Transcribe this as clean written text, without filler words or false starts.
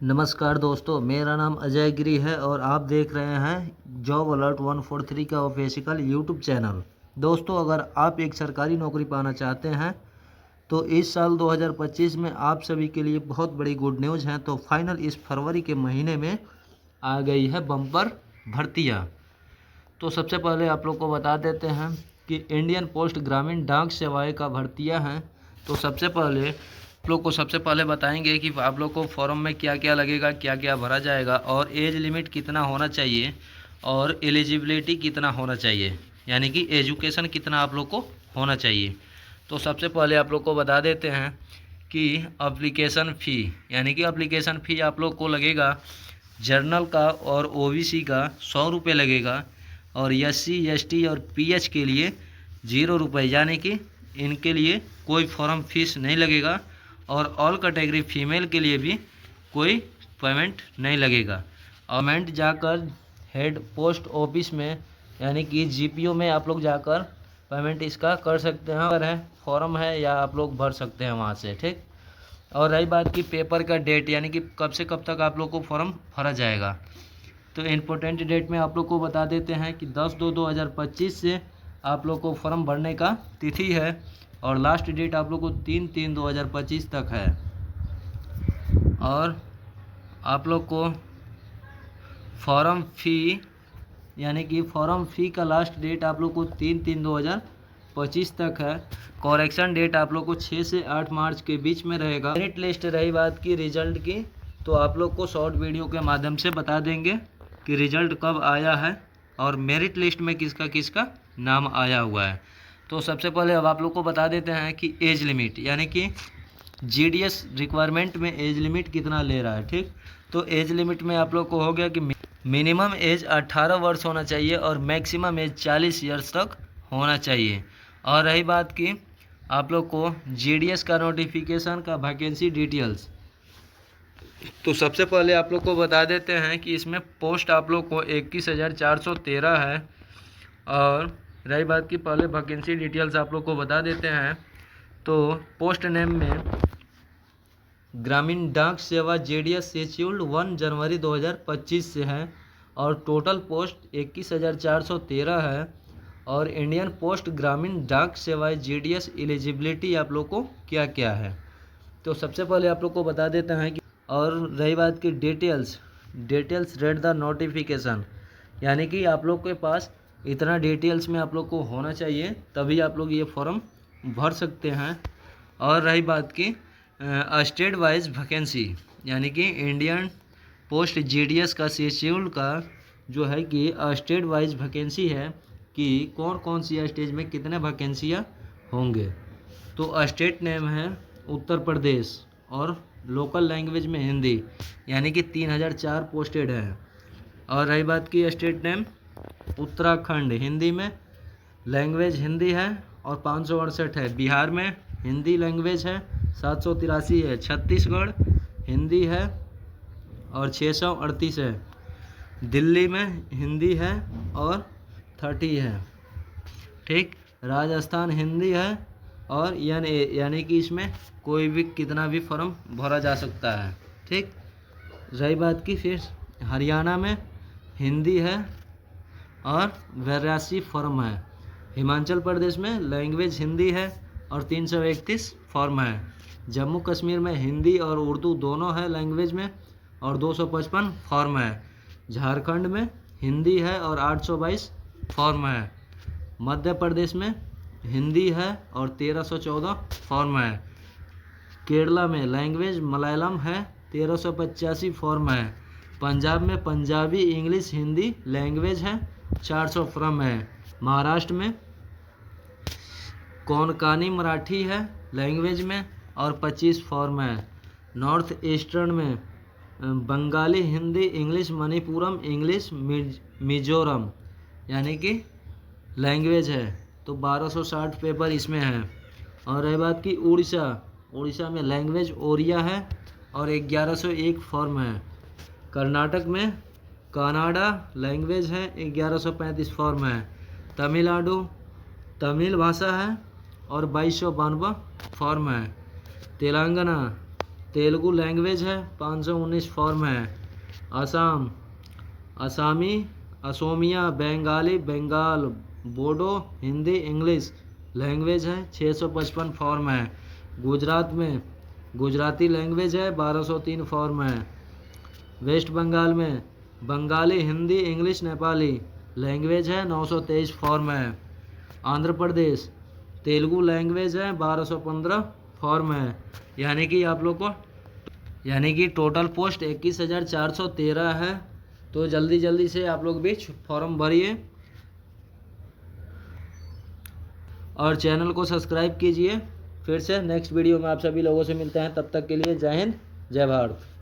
नमस्कार दोस्तों, मेरा नाम अजय गिरी है और आप देख रहे हैं जॉब अलर्ट 143 का ऑफिशियल यूट्यूब चैनल। दोस्तों, अगर आप एक सरकारी नौकरी पाना चाहते हैं तो इस साल 2025 में आप सभी के लिए बहुत बड़ी गुड न्यूज़ है। तो फाइनल इस फरवरी के महीने में आ गई है बम्पर भर्तियाँ। तो सबसे पहले आप लोग को बता देते हैं कि इंडियन पोस्ट ग्रामीण डाक सेवाएँ का भर्तियाँ हैं। तो सबसे पहले आप लोग को बताएंगे कि आप लोग को फॉर्म में क्या क्या लगेगा, क्या क्या भरा जाएगा और एज लिमिट कितना होना चाहिए और एलिजिबिलिटी कितना होना चाहिए, यानी कि एजुकेशन कितना आप लोग को होना चाहिए। तो सबसे पहले आप लोग को बता देते हैं कि एप्लीकेशन फ़ी, यानी कि एप्लीकेशन फ़ी आप लोग को लगेगा जर्नल का और ओबीसी का 100 रुपये लगेगा और SC ST और PH के लिए 0 रुपये, यानी कि इनके लिए कोई फॉर्म फीस नहीं लगेगा और ऑल कैटेगरी फीमेल के लिए भी कोई पेमेंट नहीं लगेगा। पेमेंट जाकर हेड पोस्ट ऑफिस में, यानी कि GPO में आप लोग जाकर पेमेंट इसका कर सकते हैं। अगर है फॉर्म है या आप लोग भर सकते हैं वहाँ से, ठीक। और रही बात की पेपर का डेट, यानी कि कब से कब तक आप लोग को फॉर्म भरा जाएगा, तो इम्पोर्टेंट डेट में आप लोग को बता देते हैं कि 10/2/2025 से आप लोग को फॉर्म भरने का तिथि है और लास्ट डेट आप लोग को 3/3/2025 तक है। और आप लोग को फॉर्म फ़ी, यानी कि फॉर्म फ़ी का लास्ट डेट आप लोग को 3/3/2025 तक है। कॉरेक्शन डेट आप लोग को 6 से 8 मार्च के बीच में रहेगा। मेरिट लिस्ट रही बात की रिजल्ट की, तो आप लोग को शॉर्ट वीडियो के माध्यम से बता देंगे कि रिजल्ट कब आया है और मेरिट लिस्ट में किसका किसका नाम आया हुआ है। तो सबसे पहले अब आप लोग को बता देते हैं कि एज लिमिट, यानी कि GDS रिक्वायरमेंट में एज लिमिट कितना ले रहा है, ठीक। तो एज लिमिट में आप लोग को हो गया कि मिनिमम एज 18 वर्ष होना चाहिए और मैक्सिमम एज 40 ईयर्स तक होना चाहिए। और रही बात की आप लोग को GDS का नोटिफिकेशन का वैकेंसी डिटेल्स, तो सबसे पहले आप लोग को बता देते हैं कि इसमें पोस्ट आप लोग को 21,413 है। और रही बात की पहले वैकेंसी डिटेल्स आप लोग को बता देते हैं। तो पोस्ट नेम में ग्रामीण डाक सेवा JDS शेड्यूल्ड 1 जनवरी 2025 से है और टोटल पोस्ट 21,413 है। और इंडियन पोस्ट ग्रामीण डाक सेवाएँ JDS एलिजिबिलिटी आप लोग को क्या क्या है, तो सबसे पहले आप लोग को बता देते हैं कि, और रही बात की डिटेल्स रेड द नोटिफिकेशन, यानी कि आप लोग के पास इतना डिटेल्स में आप लोग को होना चाहिए तभी आप लोग ये फॉर्म भर सकते हैं। और रही बात की स्टेट वाइज वैकेंसी, यानी कि इंडियन पोस्ट GDS का शेड्यूल का जो है कि स्टेट वाइज वैकेंसी है कि कौन कौन सी स्टेज में कितने वैकेंसियाँ होंगे। तो स्टेट नेम है उत्तर प्रदेश और लोकल लैंग्वेज में हिंदी, यानी कि 3004 पोस्टेड है। और रही बात की स्टेट नेम उत्तराखंड, हिंदी में लैंग्वेज हिंदी है और 568 है। बिहार में हिंदी लैंग्वेज है 783 है। छत्तीसगढ़ हिंदी है और 638 है। दिल्ली में हिंदी है और 30 है, ठीक। राजस्थान हिंदी है और यानी कि इसमें कोई भी कितना भी फॉर्म भरा जा सकता है, ठीक। रही बात की फिर हरियाणा में हिंदी है और 82 फॉर्म है। हिमाचल प्रदेश में लैंग्वेज हिंदी है और 331 फॉर्म है। जम्मू कश्मीर में हिंदी और उर्दू दोनों है लैंग्वेज में और 255 फॉर्म है। झारखंड में हिंदी है और 822 फॉर्म है। मध्य प्रदेश में हिंदी है और 1314 फॉर्म है। केरला में लैंग्वेज मलयालम है, 1385 फॉर्म है। पंजाब में पंजाबी इंग्लिश हिंदी लैंग्वेज है, 400 फॉर्म है। महाराष्ट्र में कोंकणी मराठी है लैंग्वेज में और 25 फॉर्म है। नॉर्थ ईस्टर्न में बंगाली हिंदी इंग्लिश मणिपुरम इंग्लिश मिजोरम, यानी कि लैंग्वेज है, तो 1260 पेपर इसमें है। और रही बात की उड़ीसा में लैंग्वेज ओरिया है और 1101 फॉर्म है। कर्नाटक में कन्नाडा लैंग्वेज है, 1135 फॉर्म है। तमिलनाडु तमिल भाषा है और 2292 फॉर्म है। तेलंगाना तेलुगु लैंग्वेज है 519 फॉर्म है। असम असामी, असोमिया, बंगाली, बंगाल, बोडो, हिंदी, इंग्लिश लैंग्वेज है 655 फॉर्म है। गुजरात में गुजराती लैंग्वेज है 1203 फॉर्म है। वेस्ट बंगाल में बंगाली, हिंदी, इंग्लिश, नेपाली लैंग्वेज है 923 फॉर्म है। आंध्र प्रदेश तेलुगु लैंग्वेज है 1215 फॉर्म है। यानी कि टोटल पोस्ट 21,413 है। तो जल्दी से आप लोग भी फॉर्म भरिए और चैनल को सब्सक्राइब कीजिए। फिर से नेक्स्ट वीडियो में आप सभी लोगों से मिलते हैं, तब तक के लिए जय हिंद, जय भारत।